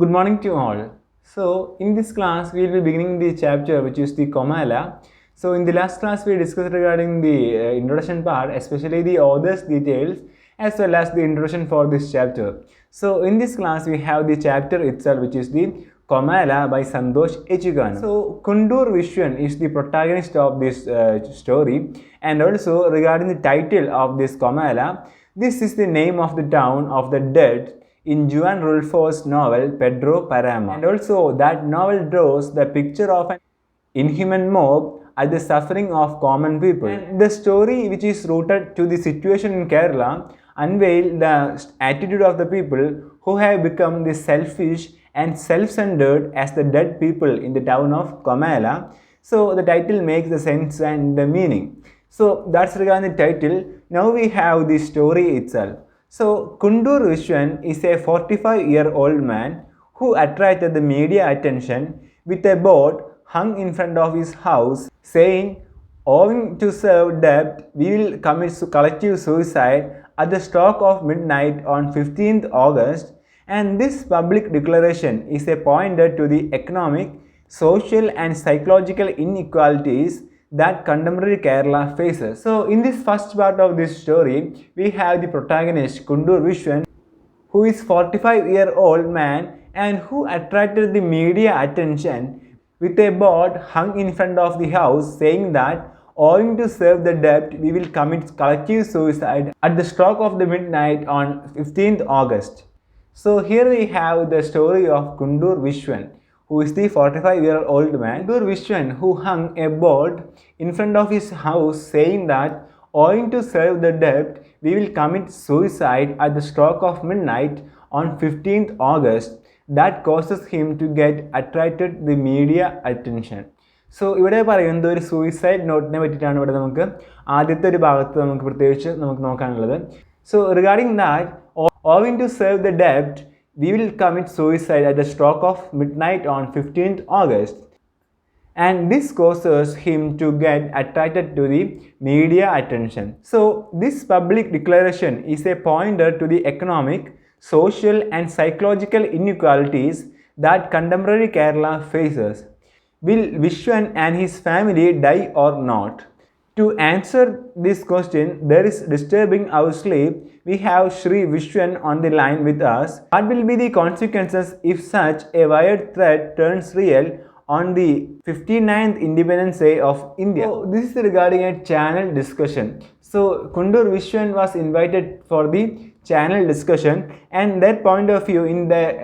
Good morning to all. So, in this class, we will be beginning the chapter which is the Comala. So, in the last class, we discussed regarding the introduction part, especially the author's details as well as the introduction for this chapter. So, in this class, we have the chapter itself which is the Comala by Santosh Echigan. So, Kundur Vishwan is the protagonist of this story, and also regarding the title of this Comala, this is the name of the town of the dead in Juan Rulfo's novel Pedro Parama. And also that novel draws the picture of an inhuman mob at the suffering of common people. And the story, which is rooted to the situation in Kerala, unveil the attitude of the people who have become the selfish and self-centered as the dead people in the town of Komala. So the title makes the sense and the meaning. So that's regarding the title. Now we have the story itself. So, Kundur Vishwan is a 45-year-old man who attracted the media attention with a board hung in front of his house saying, owing to serve debt, we will commit collective suicide at the stroke of midnight on 15th August. And this public declaration is a pointer to the economic, social, and psychological inequalities that contemporary Kerala faces. So, in this first part of this story, we have the protagonist Kundur Vishwan, who is 45-year-old man and who attracted the media attention with a board hung in front of the house saying that owing to serve the debt, we will commit collective suicide at the stroke of the midnight on 15th August. So here we have the story of Kundur Vishwan, who is the 45-year-old man. Kundur Vishwan, who hung a board in front of his house saying that owing to serve the debt, we will commit suicide at the stroke of midnight on 15th August. That causes him to get attracted the media attention. So ഇവിടെ പറയുന്നത് ഒരു suicide നോട്ടിനെ പറ്റിയിട്ടാണ് ഇവിടെ നമുക്ക് ആദ്യത്തെ ഒരു ഭാഗത്ത് നമുക്ക് പ്രത്യേകിച്ച് നമുക്ക് നോക്കാനുള്ളത്. So regarding that, owing to serve the debt, we will commit suicide at the stroke of midnight on 15th August. And this causes him to get attracted to the media attention. So this public declaration is a pointer to the economic, social, and psychological inequalities that contemporary Kerala faces. Will Vishwan and his family die or not? To answer this question, there is disturbing our sleep. We have Sri Vishwan on the line with us. What will be the consequences if such a wired threat turns real on the 59th Independence Day of India? So, this is regarding a channel discussion. So, Kundur Vishwan was invited for the channel discussion, and their point of view,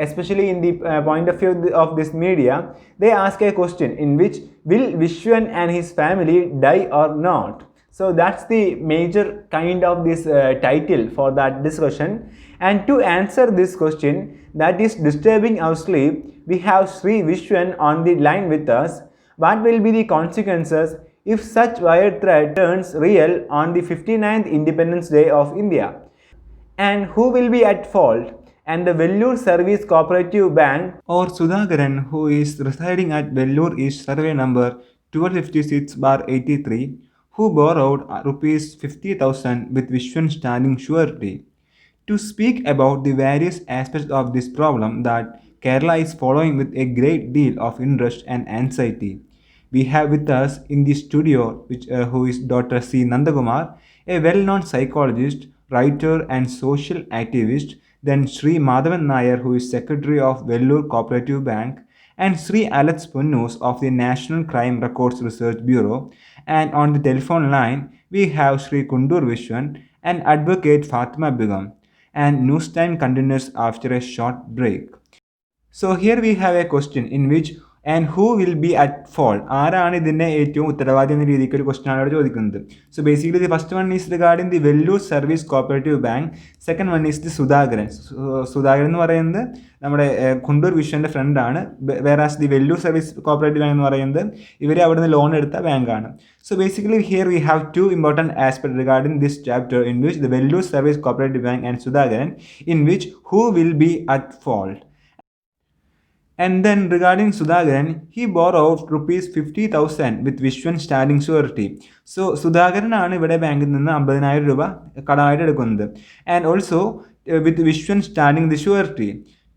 especially in the point of view of this media, they ask a question in which will Vishwan and his family die or not. So that's the major kind of this title for that discussion. And to answer this question that is disturbing our sleep, we have Sri Vishwan on the line with us. What will be the consequences if such wired threat turns real on the 59th Independence Day of India? And who will be at fault? And the Vellore Service Cooperative Bank or Sudhakaran, who is residing at Vellore East Survey number 1256/83, who borrowed rupees 50,000 with Vishwan standing surety. To speak about the various aspects of this problem that Kerala is following with a great deal of interest and anxiety, we have with us in the studio who is Dr. C. Nandakumar, a well-known psychologist, writer and social activist, then Sri Madhavan Nair, who is Secretary of Vellore Cooperative Bank, and Sri Alex Punnus of the National Crime Records Research Bureau. And on the telephone line, we have Sri Kundur Vishwan and Advocate Fatima Begum. And news time continues after a short break. So here we have a question in which and who will be at fault? ആരാണ് ഇതിൻ്റെ ഏറ്റവും ഉത്തരവാദി എന്ന രീതിക്ക് ഒരു question ആണ് ഇവിടെ ചോദിക്കുന്നത്. So basically the first one is regarding the Vellore service cooperative bank. Second one is the Sudhakaran. Sudhakaran എന്ന് പറയുന്നത് നമ്മുടെ കുണ്ടൂർ വിശ്വൻ്റെ ഫ്രണ്ടാണ്. വേറാസ് the Vellore service cooperative bank എന്ന് പറയുന്നത് ഇവർ അവിടെ നിന്ന് ലോൺ എടുത്ത ബാങ്കാണ്. So basically here we have two important aspects regarding this chapter in which the Vellore Service Cooperative Bank and Sudhakaran, in which who will be at fault. And then regarding Sudhakaran, he borrowed rupees 50,000 with Vishwan standing surety. So Sudhakaran ആണ് ഇവിടെ ബാങ്കിൽ നിന്ന് 50,000 രൂപ കടമായിട്ട് എടുക്കുന്നത്. And also with Vishwan standing the surety.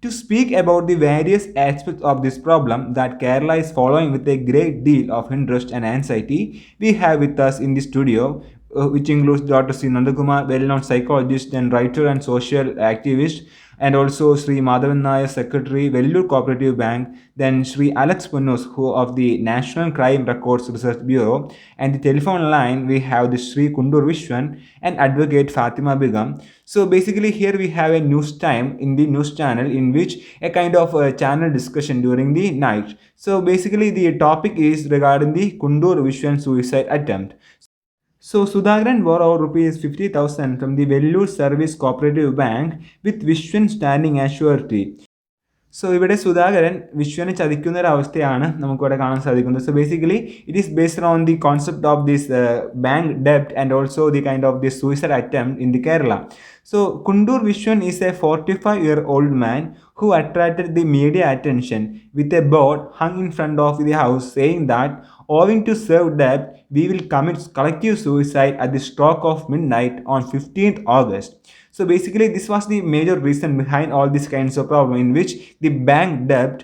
To speak about the various aspects of this problem that Kerala is following with a great deal of interest and anxiety, we have with us in the studio, which includes Dr. C. Nandakumar, well-known psychologist and writer and social activist, and also Sri Madhavan Nair, Secretary, Vellur Cooperative Bank, then Sri Alex Punnus, who of the National Crime Records Research Bureau, and the telephone line we have the Sri Kundur Vishwan and Advocate Fatima Begum. So basically here we have a news time in the news channel in which a kind of channel discussion during the night. So basically the topic is regarding the Kundur Vishwan suicide attempt. So Sudhakaran borrowed rupees 50,000 from the Vellur Service Cooperative Bank with Vishwan standing as surety. So ഇവിടെ സുധാകരൻ വിശ്വനെ ചതിക്കുന്ന ഒരു അവസ്ഥയാണ് നമുക്കിവിടെ കാണാൻ സാധിക്കുന്നത്. So basically it is based on the concept of this bank ഡെപ്റ്റ് and also the kind of this suicide attempt in the Kerala. So Kundur Vishwan is a 45-year-old man who attracted the media attention with a board hung in front of the house saying that owing to served debt, we will commit collective suicide at the stroke of midnight on 15th August. So basically this was the major reason behind all these kinds of problem in which the bank debt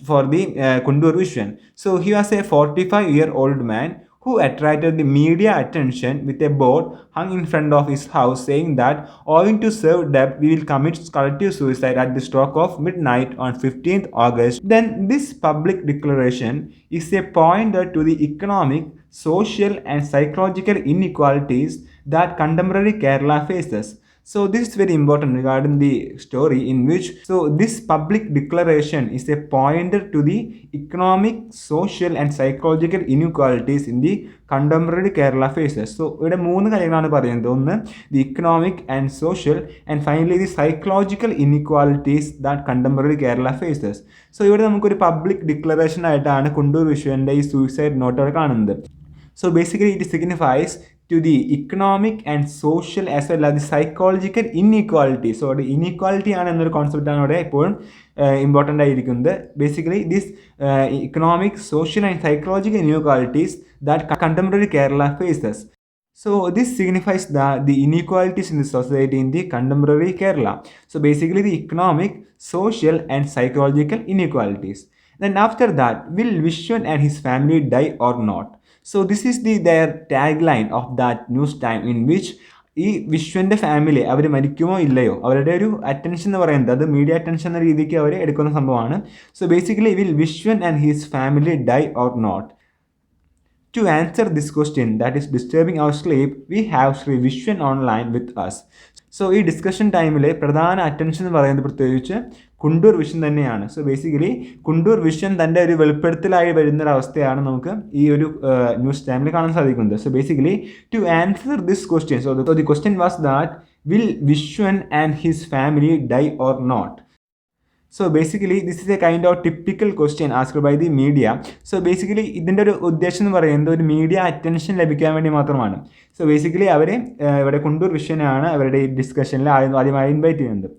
for the Kundur Vishwan. So he was a 45-year-old man who attracted the media attention with a board hung in front of his house saying that owing to served debt we will commit collective suicide at the stroke of midnight on 15th August. Then this public declaration is a pointer to the economic, social and psychological inequalities that contemporary Kerala faces. So this is very important regarding the story in which, so this public declaration is a pointer to the economic, social and psychological inequalities in the contemporary Kerala faces. So ഇവിടെ മൂന്ന് കാര്യങ്ങളാണ് പറയുന്നത്. ഒന്ന് the economic and social and finally the psychological inequalities that contemporary Kerala faces. So ഇവിടെ നമുക്കൊരു public declaration ആയിട്ടാണ് കുണ്ടൂർ വിശ്വൻ്റെ ഈ suicide not അവിടെ കാണുന്നത്. So basically it signifies to the economic and social as well as the psychological inequality. So the inequality ആണ് എന്നൊരു കോൺസെപ്റ്റാണ് ഇവിടെ എപ്പോഴും ഇമ്പോർട്ടൻ്റ് ആയിരിക്കുന്നത്. Basically this economic, social and psychological inequalities that contemporary Kerala faces. So this signifies the inequalities in the society in the contemporary Kerala. So basically the economic, social and psychological inequalities. Then after that, will Vishwan and his family die or not? So this is their tagline of that news time in which ഈ വിശ്വൻ്റെ family അവർ മരിക്കുമോ ഇല്ലയോ അവരുടെ ഒരു attention എന്ന് പറയുന്നത് അത് media attention എന്ന രീതിക്ക് അവർ എടുക്കുന്ന സംഭവമാണ്. So basically will Vishwan and his family die or not? To answer this question that is disturbing our sleep, we have Sri Vishwan online with us. So ഈ ഡിസ്കഷൻ ടൈമിൽ പ്രധാന അറ്റൻഷൻ എന്ന് പറയുന്നത് പ്രത്യേകിച്ച് കുണ്ടൂർ വിഷൻ തന്നെയാണ്. സോ ബേസിക്കലി കുണ്ടൂർ വിഷൻ തൻ്റെ ഒരു വെളിപ്പെടുത്തലായി വരുന്നൊരവസ്ഥയാണ് നമുക്ക് ഈ ഒരു ന്യൂസ് ടൈമിൽ കാണാൻ സാധിക്കുന്നത്. So basically to answer this question, so the question was that will Vishwan and his family die or not? So basically this is a kind of typical question asked by the media. So basically ഇതിൻ്റെ ഒരു ഉദ്ദേശം എന്ന് പറയുന്നത് ഒരു media attention ലഭിക്കാൻ വേണ്ടി മാത്രമാണ്. So basically അവരെ ഇവിടെ കുണ്ടൂർ വിഷനാണ് അവരുടെ ഈ ഡിസ്കഷനിൽ ആദ്യമായി ഇൻവൈറ്റ് ചെയ്യുന്നത്.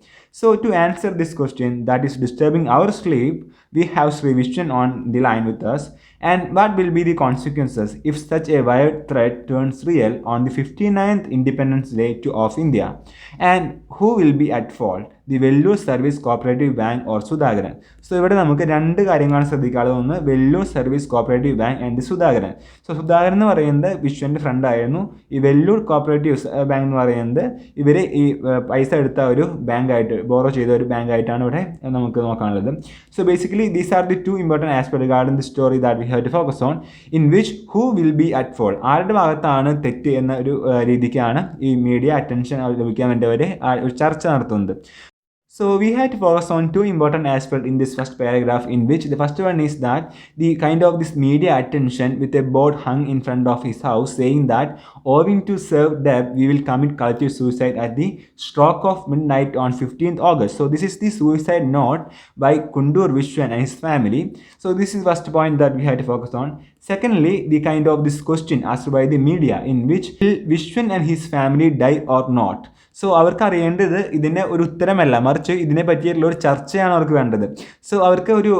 So to answer this question that is disturbing our sleep, we have Sri Vishwan on the line with us. And what will be the consequences if such a wild threat turns real on the 59th Independence Day of India? And who will be at fault? The Vellur Service Cooperative Bank or Sudhakaran? So ഇവിടെ നമുക്ക് രണ്ട് കാര്യങ്ങളാണ് ശ്രദ്ധിക്കാനുള്ളത്. ഒന്ന് Vellore service cooperative bank and Sudhakaran. So Sudhakaran എന്ന് പറയുന്നത് വിശ്വൻ്റെ front ആയിരുന്നു. ഈ Vellore cooperative bank എന്ന് പറയുന്നത് ഇവർ ഈ പൈസ എടുത്ത ഒരു ബാങ്കായിട്ട് ബോറോ ചെയ്ത ഒരു ബാങ്കായിട്ടാണ് ഇവിടെ നമുക്ക് നോക്കാനുള്ളത്. So basically these are the two important aspect regarding the story that we have to focus on in which who will be at fault? ആരുടെ ഭാഗത്താണ് തെറ്റ് എന്ന ഒരു രീതിക്കാണ് ഈ മീഡിയ അറ്റൻഷൻ ലഭിക്കാൻ വേണ്ടി അവർ ഒരു ചർച്ച നടത്തുന്നത്. So we have to focus on two important aspects in this first paragraph, in which the first one is that the kind of this media attention with a board hung in front of his house saying that owing to served debt we will commit collective suicide at the stroke of midnight on 15th August. So this is the suicide note by Kundur Vishwan and his family. So this is first point that we have to focus on. Secondly, the kind of this question asked by the media in which will Vishwan and his family die or not? So അവർക്ക് അറിയേണ്ടത് ഇതിന് ഒരു ഉത്തരമല്ല, മറിച്ച് ഇതിനെ പറ്റിയിട്ടുള്ള ഒരു ചർച്ചയാണ് അവർക്ക് വേണ്ടത്. സോ അവർക്ക് ഒരു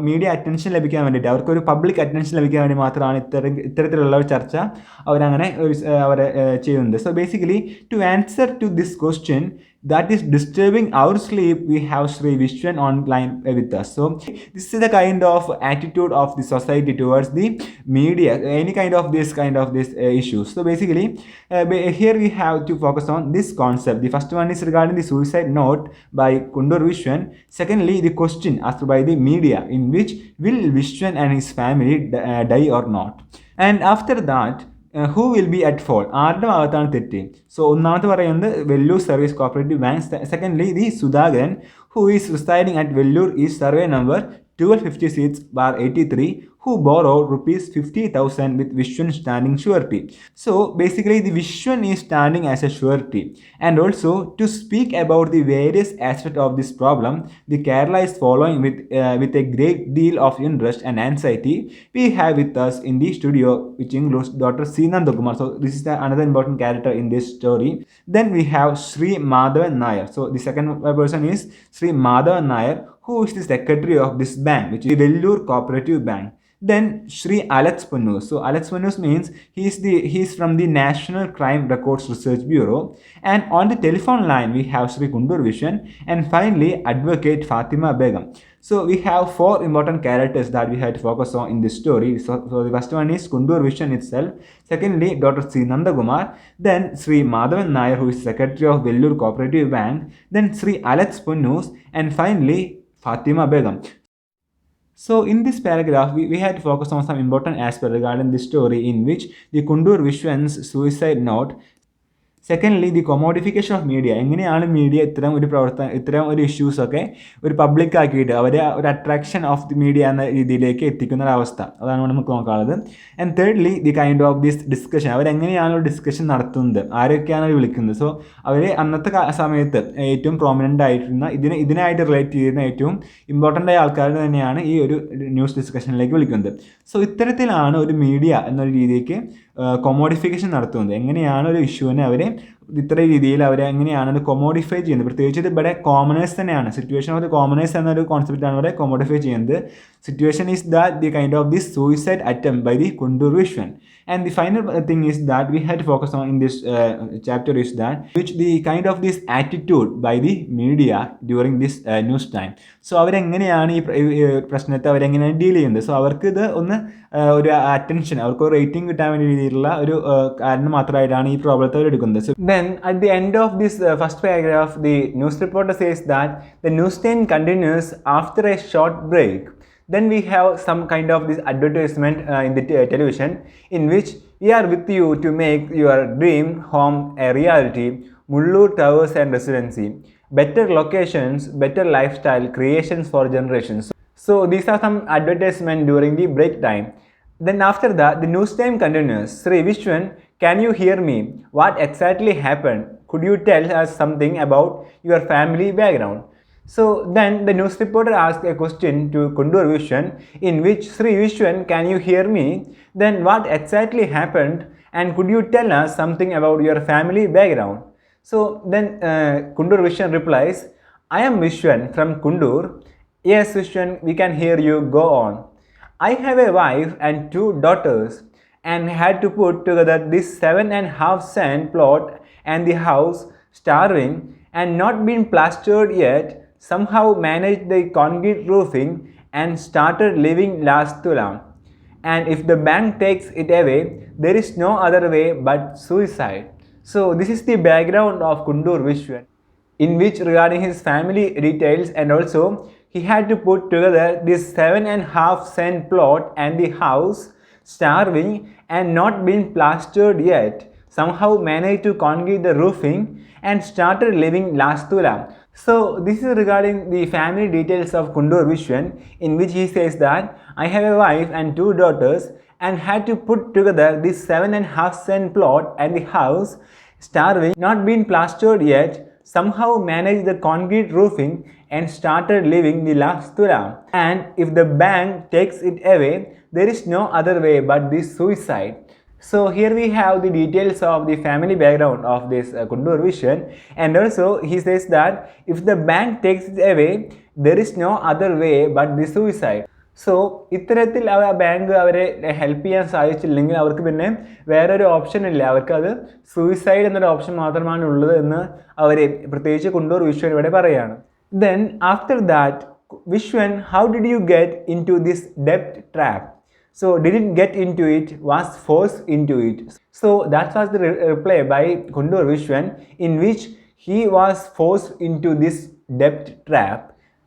മീഡിയ അറ്റൻഷൻ ലഭിക്കാൻ വേണ്ടിയിട്ട്, അവർക്കൊരു പബ്ലിക് അറ്റൻഷൻ ലഭിക്കാൻ വേണ്ടി മാത്രമാണ് ഇത്തരത്തിലുള്ള ഒരു ചർച്ച അവരങ്ങനെ അവരെ ചെയ്യുന്നത്. So basically to answer to this question that is disturbing our sleep, we have Sri Vishwan online with us. So this is the kind of attitude of the society towards the media, any kind of this issues. So basically, here we have to focus on this concept. The first one is regarding the suicide note by Kundur Vishwan. Secondly, the question asked by the media, in which will Vishwan and his family die or not? And after that, who will be at fault, ആരുടെ ഭാഗത്താണ് തെറ്റ്? So ഒന്നാമത്തെ പറയുന്നത് Vellur service cooperative bank. Secondly the Sudhakaran who is residing at Vellur is survey number 1256/83 who borrowed rupees 50,000 with Vishwan standing surety. So basically the Vishwan is standing as a surety. And also to speak about the various aspects of this problem, the Kerala is following with a great deal of interest and anxiety. We have with us in the studio, which includes Dr. C. Nandakumar. So this is another important character in this story. Then we have Sri Madhavan Nair. So the second person is Sri Madhavan Nair, who is the secretary of this bank, which is Vellur Cooperative Bank. Then Sri Alex Pannus. So Alex Pannus means he is from the National Crime Records Research Bureau. And on the telephone line we have Sri Kundur Vishwan, and finally Advocate Fatima Begum. So we have four important characters that we had to focus on in this story. So the first one is Kundur Vishwan itself. Secondly, Dr. C. Nandakumar. Then Sri Madhavan Nair, who is Secretary of Vellur Cooperative Bank. Then Sri Alex Pannus. And finally, Fatima Begum. So in this paragraph, we had to focus on some important aspects regarding this story, in which the Kundur Vishwan's suicide note. Secondly the commodification of media, എങ്ങനെയാണ് media ഇത്തരം ഒരു ഇഷ്യൂസൊക്കെ ഒരു public ആക്കിയിട്ട് അവരെ ഒരു attraction of the media എന്ന രീതിയിലേക്ക് എത്തിക്കുന്ന ഒരു അവസ്ഥ, അതാണ് നമുക്ക് നോക്കാനുള്ളത്. And thirdly the kind of this discussion, അവരെങ്ങനെയാണ് ഒരു ഡിസ്കഷൻ നടത്തുന്നത്, ആരൊക്കെയാണ് വിളിക്കുന്നത്. സോ അവർ അന്നത്തെ സമയത്ത് ഏറ്റവും പ്രോമിനൻ്റ് ആയിരുന്ന ഇതിനായിട്ട് റിലേറ്റ് ചെയ്യുന്ന ഏറ്റവും ഇമ്പോർട്ടൻ്റ് ആയ ആൾക്കാർ തന്നെയാണ് ഈ ഒരു ന്യൂസ് ഡിസ്കഷനിലേക്ക് വിളിക്കുന്നത്. സോ ഇത്തരത്തിലാണ് ഒരു മീഡിയ എന്നൊരു രീതിക്ക് കൊമോഡിഫിക്കേഷൻ നടത്തുന്നത്. എങ്ങനെയാണ് ഒരു ഇഷ്യൂവിനെ അവരെ ഇത്ര രീതിയിൽ അവരെ എങ്ങനെയാണ് ഒരു കൊമോഡിഫൈ ചെയ്യുന്നത്. പ്രത്യേകിച്ച് ഇത് ഇവിടെ കോമണേഴ്സ് തന്നെയാണ്, സിറ്റുവേഷൻ ഓഫ് ദി കോമണേഴ്സ് എന്നൊരു കോൺസെപ്റ്റാണ് ഇവിടെ കൊമോഡിഫൈ ചെയ്യുന്നത്. Situation is that the kind of this suicide attempt by the Kundur Vishwan. And the final thing is that we had to focus on in this chapter is that which the kind of this attitude by the media during this news time. So അവരെങ്ങനെയാണ് ഈ പ്രശ്നത്തെ അവരെങ്ങനെയാണ് deal ചെയ്യുന്നത്. So അവർക്ക് ഇത് ഒന്ന് ഒരു attention, അവർക്ക് ഒരു റേറ്റിംഗ് കിട്ടാൻ വേണ്ടി രീതിയിലുള്ള ഒരു കാരണം മാത്രമായിട്ടാണ് ഈ പ്രോബ്ലത്തെ അവർ എടുക്കുന്നത്. So then at the end of this first paragraph, the news reporter says that the news time continues after a short break. Then we have some kind of this advertisement in the television, in which we are with you to make your dream home a reality. Mullur Towers and Residency. Better locations, better lifestyle creations for generations. So these are some advertisements during the break time. Then after that, the news time continues. Sri Vishwan, can you hear me? What exactly happened? Could you tell us something about your family background? So then the news reporter asked a question to Kundur Vishwan, in which Sri Vishwan, can you hear me? Then what exactly happened, and could you tell us something about your family background? So then Kundur Vishwan replies, I am Vishwan from Kundur. Yes Vishwan, we can hear you, go on. I have a wife and 2 daughters and had to put together this 7.5 cent plot and the house, starving and not been plastered yet. Somehow managed the concrete roofing and started living last tulam. And if the bank takes it away, there is no other way but suicide. So this is the background of Kundur Vishwan, in which regarding his family details, and also he had to put together this 7.5 cent plot and the house, starving and not been plastered yet. Somehow managed to concrete the roofing and started living last tulam. So this is regarding the family details of Kundur Vishwan, in which he says that I have a wife and 2 daughters and had to put together this 7.5 cent plot and the house, starving, not been plastered yet, somehow managed the concrete roofing and started living the last tulam. And if the bank takes it away, there is no other way but this suicide. So here we have the details of the family background of this Kundur Vishwan, and also he says that if the bank takes it away, there is no other way but the suicide. So ഇത്തരത്തിൽ ആ bank അവരെ help ചെയ്യാൻ സാധിച്ചില്ലെങ്കിൽ അവർക്ക് പിന്നെ വേറൊരു option ഇല്ല, അവർക്കത് സൂയിസൈഡ് എന്നൊരു ഓപ്ഷൻ മാത്രമാണ് ഉള്ളത് എന്ന് അവർ പ്രത്യേകിച്ച് കുണ്ടൂർ വിശ്വൻ ഇവിടെ പറയുകയാണ്. Then after that Vishwan, how did you get into this debt trap? So didn't get into it, was forced into it. So that was the reply by Kundur Vishwan, in which he was forced into this debt trap.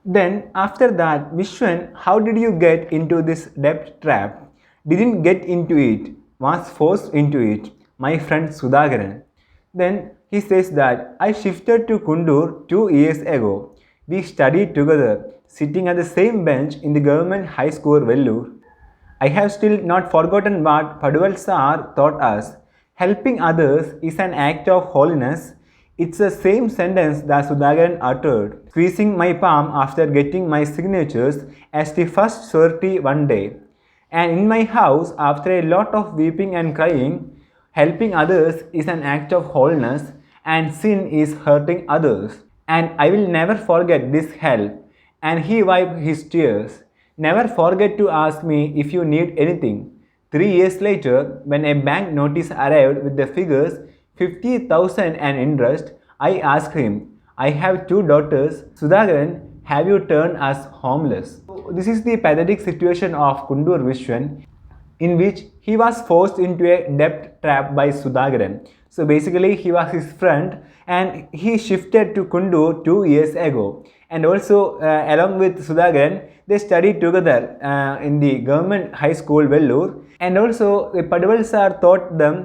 Then after that, Vishwan, how did you get into this debt trap? Didn't get into it, was forced into it. My friend Sudhakaran. Then he says that I shifted to Kundur 2 years ago. We studied together, sitting at the same bench in the government high school Vellore. I have still not forgotten what Paduval Sir taught us. Helping others is an act of holiness. It's the same sentence that Sudhakaran uttered, squeezing my palm after getting my signatures as the first surety one day. And in my house, after a lot of weeping and crying, helping others is an act of holiness and sin is hurting others. And I will never forget this help. And he wiped his tears. Never forget to ask me if you need anything. 3 years later, when a bank notice arrived with the figures 50,000 and interest, I asked him, I have 2 daughters. Sudhakaran, have you turned us homeless? So this is the pathetic situation of Kundur Vishwan, in which he was forced into a debt trap by Sudhakaran. So basically he was his friend and he shifted to Kundur 2 years ago. And also along with Sudhakaran, they studied together in the government high school Vellore. And also Paduval Sir taught them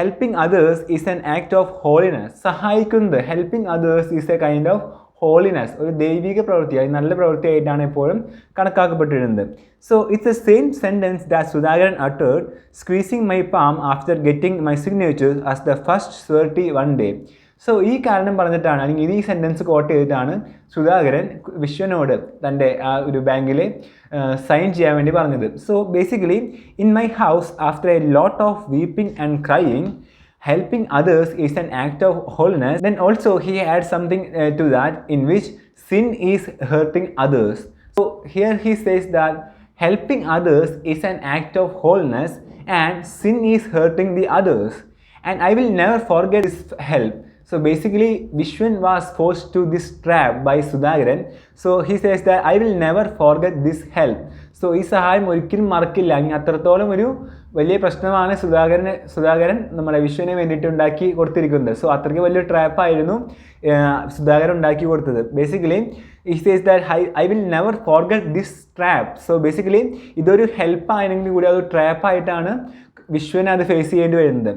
helping others is an act of holiness. സഹായിക്കുന്നത്, helping others is a kind of holiness, ഒരു ദൈവിക പ്രവൃത്തിയായി നല്ല പ്രവൃത്തിയായിട്ടാണ് എപ്പോഴും കണക്കാക്കപ്പെട്ടിരുന്നത്. So it's the same sentence that Sudhakaran uttered, squeezing my palm after getting my signatures as the first surety one day. So ഈ കാരണം പറഞ്ഞിട്ടാണ്, അല്ലെങ്കിൽ ഈ സെൻറ്റൻസ് കോട്ട് ചെയ്തിട്ടാണ് സുധാകരൻ വിശ്വനോട് തൻ്റെ ആ ഒരു ബാങ്കിൽ സൈൻ ചെയ്യാൻ വേണ്ടി പറഞ്ഞത്. So basically in my house after a lot of weeping and crying, helping others is an act of holiness. Then also he adds something to that, in which sin is hurting others. So here he says that helping others is an act of holiness and sin is hurting the others, and I will never forget this help. So basically Vishwan was forced to this trap by Sudhakaran. So he says that I will never forget this help. So ഈ സഹായം ഒരിക്കലും മറക്കില്ല. അങ്ങനെ അത്രത്തോളം ഒരു വലിയ പ്രശ്നമാണ് സുധാകരൻ നമ്മുടെ വിശ്വന് വേണ്ടിയിട്ട് ഉണ്ടാക്കി കൊടുത്തിരിക്കുന്നത്. സോ അത്രയ്ക്ക് വലിയൊരു ട്രാപ്പായിരുന്നു സുധാകരൻ ഉണ്ടാക്കി കൊടുത്തത്. Basically he says that I will never forget this trap. So basically ഇതൊരു ഹെൽപ്പായെങ്കിൽ കൂടി അതൊരു ട്രാപ്പായിട്ടാണ് വിശ്വനെ അത് ഫേസ് ചെയ്യേണ്ടി വരുന്നത്.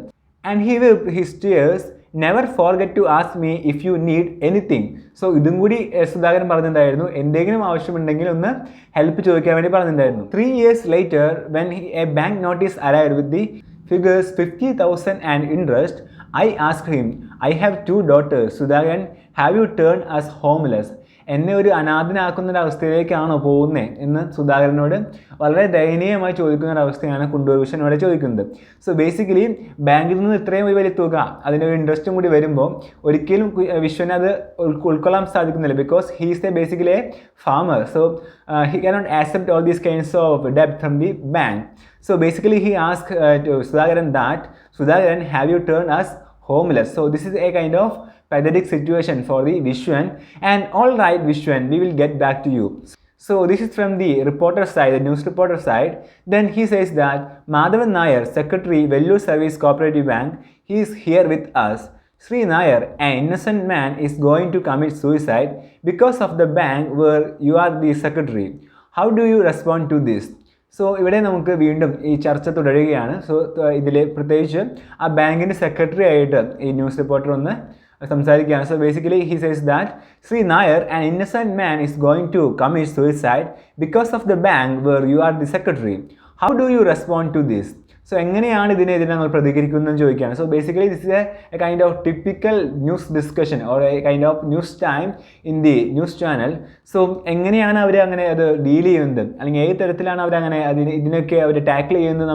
And he wept his tears, never forget to ask me if you need anything. So ഇതും കൂടി സുധാകരൻ പറഞ്ഞിട്ടുണ്ടായിരുന്നു, എന്തെങ്കിലും ആവശ്യമുണ്ടെങ്കിൽ ഒന്ന് ഹെൽപ്പ് ചോദിക്കാൻ വേണ്ടി പറഞ്ഞിട്ടുണ്ടായിരുന്നു. 3 years later, when a bank notice arrived with the figures 50,000 and interest, I asked him, I have 2 daughters. Sudhakaran, have you turned us homeless? എന്നെ ഒരു അനാഥനാക്കുന്നൊരവസ്ഥയിലേക്കാണോ പോകുന്നത് എന്ന് സുധാകരനോട് വളരെ ദയനീയമായി ചോദിക്കുന്നൊരവസ്ഥയാണ് കുണ്ടൂർ വിശ്വൻ ഇവിടെ ചോദിക്കുന്നത്. സോ ബേസിക്കലി ബാങ്കിൽ നിന്ന് ഇത്രയും ഒരു വലിയ തുക, അതിനൊരു ഇൻട്രസ്റ്റും കൂടി വരുമ്പോൾ ഒരിക്കലും വിശ്വന് അത് ഉൾക്കൊള്ളാൻ സാധിക്കുന്നില്ല. Because he is a basically a farmer. So he cannot accept all these kinds of ഡെബ്റ്റ് from the bank. So basically he asked to Sudhakaran that, Sudhakaran, have you turned us homeless? So this is a kind of pathetic situation for the Vishwan. And all right Vishwan, we will get back to you. So this is from the reporter side, the news reporter side. Then he says that Madhavan Nair, Secretary, Vellore Service Cooperative Bank, he is here with us. Sri Nair, an innocent man, is going to commit suicide because of the bank where you are the secretary. How do you respond to this? So ഇവിടെ നമുക്ക് വീണ്ടും ഈ ചർച്ച തുടരുകയാണ്. So ഇതിൽ പ്രത്യേകിച്ച് ആ ബാങ്കിൻ്റെ സെക്രട്ടറി ആയിട്ട് ഈ ന്യൂസ് റിപ്പോർട്ടർ ഒന്ന് സംസാരിക്കുകയാണ്. So basically he says that Shri Nair, an innocent man is going to commit suicide because of the bank where you are the secretary. How do you respond to this? So എങ്ങനെയാണ് ഇതിനെതിരെ നമ്മൾ പ്രതികരിക്കുന്നതെന്ന് ചോദിക്കുകയാണ്. So basically this is a kind of typical news discussion or a kind of news time in the news channel. So എങ്ങനെയാണ് അവർ അങ്ങനെ അത് deal ചെയ്യുന്നത്, അല്ലെങ്കിൽ ഏത് തരത്തിലാണ് അവരങ്ങനെ ഇതിനൊക്കെ അവർ ടാക്കിൾ ചെയ്യുന്നത്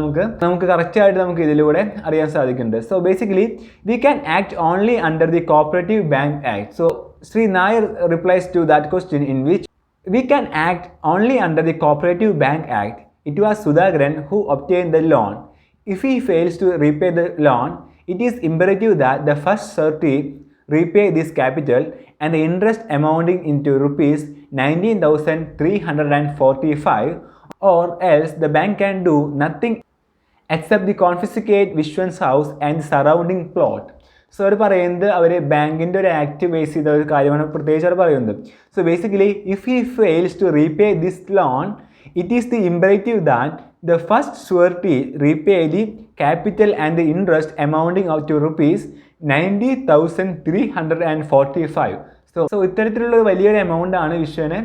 നമുക്ക് കറക്റ്റായിട്ട് നമുക്ക് ഇതിലൂടെ അറിയാൻ സാധിക്കുന്നുണ്ട്. So basically we can act only under the cooperative bank act. So Shri Nair replies to that question, in which We can act only under the Cooperative Bank Act. It was Sudhakaran who obtained the loan. If he fails to repay the loan, it is imperative that the first suretee repay this capital and the interest amounting into rupees 19,345, or else the bank can do nothing except the confiscate Vishwan's house and the surrounding plot. So അവർ പറയുന്നത് അവർ ബാങ്കിൻ്റെ ഒരു act base ചെയ്ത ഒരു കാര്യമാണ് പ്രത്യേകിച്ച് അവർ പറയുന്നത്. So basically if he fails to repay this loan, it is the imperative that the first surety repay the capital and the interest amounting out to rupees 90,345. So ഇത്തരത്തിലുള്ള ഒരു വലിയൊരു എമൗണ്ട് ആണ് വിശ്വനെ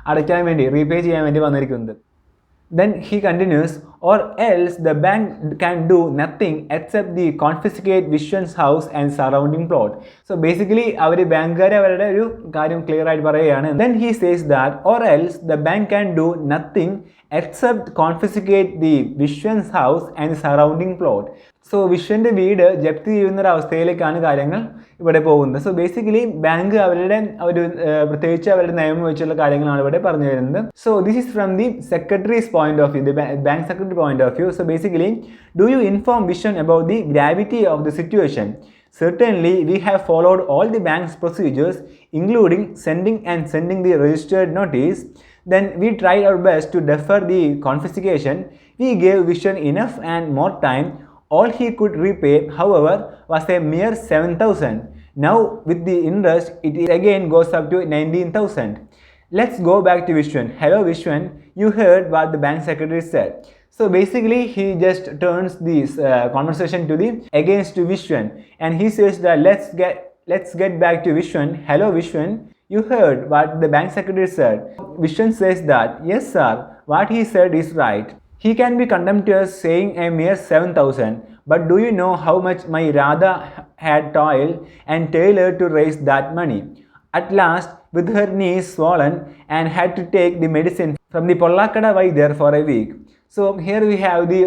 അടയ്ക്കാൻ വേണ്ടി റീപേ ചെയ്യാൻ വേണ്ടി വന്നിരിക്കുന്നത്. Then he continues, or else the bank can do nothing except the confiscate Vishwan's house and surrounding plot. So basically അവർ ബാങ്കുകാരെ അവരുടെ ഒരു കാര്യം ക്ലിയർ ആയിട്ട് പറയുകയാണ്. Then he says that or else the bank can do nothing except confiscate the Vishwan's house and surrounding plot. So വിശ്വൻ്റെ വീട് ജപ്തി ചെയ്യുന്നൊരവസ്ഥയിലേക്കാണ് കാര്യങ്ങൾ ഇവിടെ പോകുന്നത്. സോ ബേസിക്കലി ബാങ്ക് അവരുടെ ഒരു പ്രത്യേകിച്ച് അവരുടെ നിയമം വെച്ചുള്ള കാര്യങ്ങളാണ് ഇവിടെ പറഞ്ഞു വരുന്നത്. So this is from the secretary's point of view, the bank secretary point of view. So basically, do you inform Vishwan about the gravity of the situation? Certainly, we have followed all the bank's procedures, including sending the registered notice. Then we tried our best to defer the confiscation. We gave Vishwan enough and more time. All he could repay, however, was a mere 7,000. Now, with the interest, it again goes up to 19,000. Let's go back to Vishwan. Hello, Vishwan. You heard what the bank secretary said. So basically, he just turns this conversation to the against to Vishwan, and he says that let's get back to Vishwan. Hello, Vishwan. You heard what the bank secretary said. Vishwan says that yes, sir. What he said is right. He can be contemptuous, saying a mere 7,000. But do you know how much my Radha had toiled and toiled to raise that money? At last, with her knees swollen, and had to take the medicine from the Pollakada Vaidya for a week. So here we have the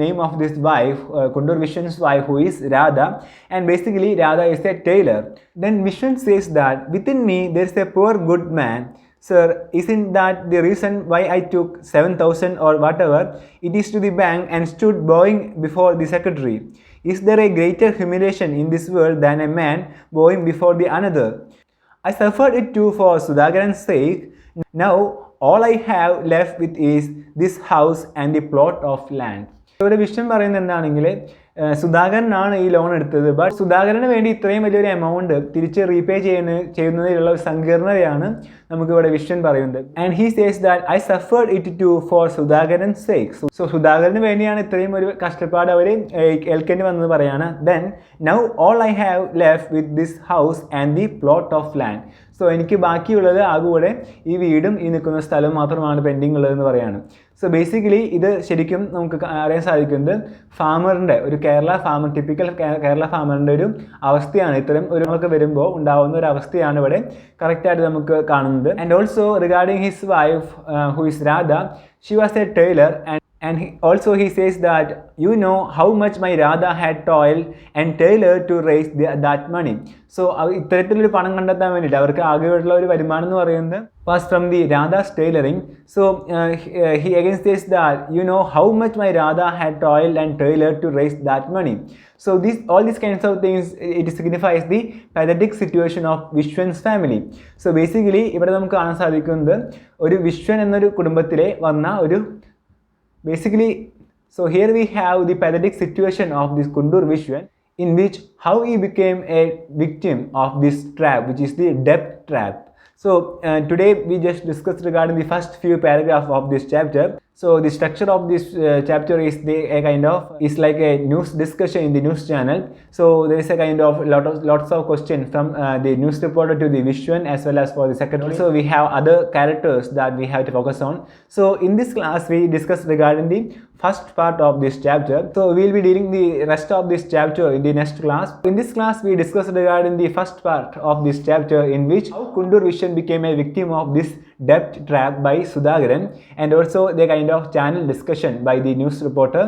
name of this wife, Kundur Vishwan's wife, who is Radha, and basically Radha is a tailor. Then Vishwan says that within me there is a poor good man. Sir, isn't that the reason why I took 7,000 or whatever it is to the bank and stood bowing before the secretary? Is there a greater humiliation in this world than a man bowing before the another? I suffered it too for Sudhakaran's sake. Now all I have left with is this house and the plot of land. ഇവിടെ വിഷയം പറയുന്നത് എന്താണെങ്കിൽ സുധാകരനാണ് ഈ loan എടുത്തത്. But സുധാകരന് വേണ്ടി ഇത്രയും വലിയൊരു amount തിരിച്ച് repay ചെയ്യുന്നതിലുള്ള ഒരു സങ്കീർണതയാണ് നമുക്കിവിടെ വിശ്വൻ പറയുന്നത്. And he says that I suffered it too for Sudhakaran sake. So സുധാകരന് വേണ്ടിയാണ് ഇത്രയും ഒരു കഷ്ടപ്പാട് അവർ ഏൽക്കേണ്ടി വന്നത് പറയാണ്. Then now all I have left with this house and the plot of land. So എനിക്ക് ബാക്കിയുള്ളത് ആകൂടെ ഈ വീടും ഈ നിൽക്കുന്ന സ്ഥലം മാത്രമാണ് പെൻഡിങ് ഉള്ളതെന്ന് പറയാണ്. സോ ബേസിക്കലി ഇത് ശരിക്കും നമുക്ക് അറിയാൻ സാധിക്കുന്നത് ഫാമറിൻ്റെ ഒരു ടിപ്പിക്കൽ കേരള ഫാമറിൻ്റെ ഒരു അവസ്ഥയാണ്. ഇത്തരം ഒരുങ്ങളൊക്കെ വരുമ്പോൾ ഉണ്ടാകുന്ന ഒരു അവസ്ഥയാണ് ഇവിടെ കറക്റ്റായിട്ട് നമുക്ക് കാണുന്നത്. And also regarding his wife who is Radha, she was a tailor. And he says that you know how much my Radha had toiled and tailored to raise that money. So ഇത്തരത്തിലൊരു പണം കണ്ടെത്താൻ വേണ്ടിയിട്ട് അവർക്ക് ആകെയുള്ള ഒരു വരുമാനം എന്ന് പറയുന്നത് was from the Radha's tailoring. So he again says that you know how much my Radha had toiled and tailored to raise that money. So all these kinds of things, it signifies the pathetic situation of Vishwan's family. So basically ഇവിടെ നമുക്ക് കാണാൻ സാധിക്കുന്നത് ഒരു വിശ്വൻ എന്നൊരു കുടുംബത്തിലെ വന്ന ഒരു basically, so here we have the pathetic situation of this Kundur Vishwan, in which how he became a victim of this trap, which is the debt trap. So today we just discussed regarding the first few paragraphs of this chapter. So the structure of this chapter is like a news discussion in the news channel. So there is a kind of lots of questions from the news reporter to the Vishwan as well as for the secretary. So we have other characters that we have to focus on. So in this class we discussed regarding the first part of this chapter. So we will be dealing the rest of this chapter in the next class. In this class we discussed regarding the first part of this chapter, in which how Kundur Vishwan became a victim of this debt trap by Sudhakaran, and also the kind of channel discussion by the news reporter.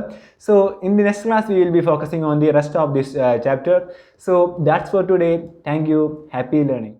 So in the next class we will be focusing on the rest of this chapter. So that's for today. Thank you. Happy learning.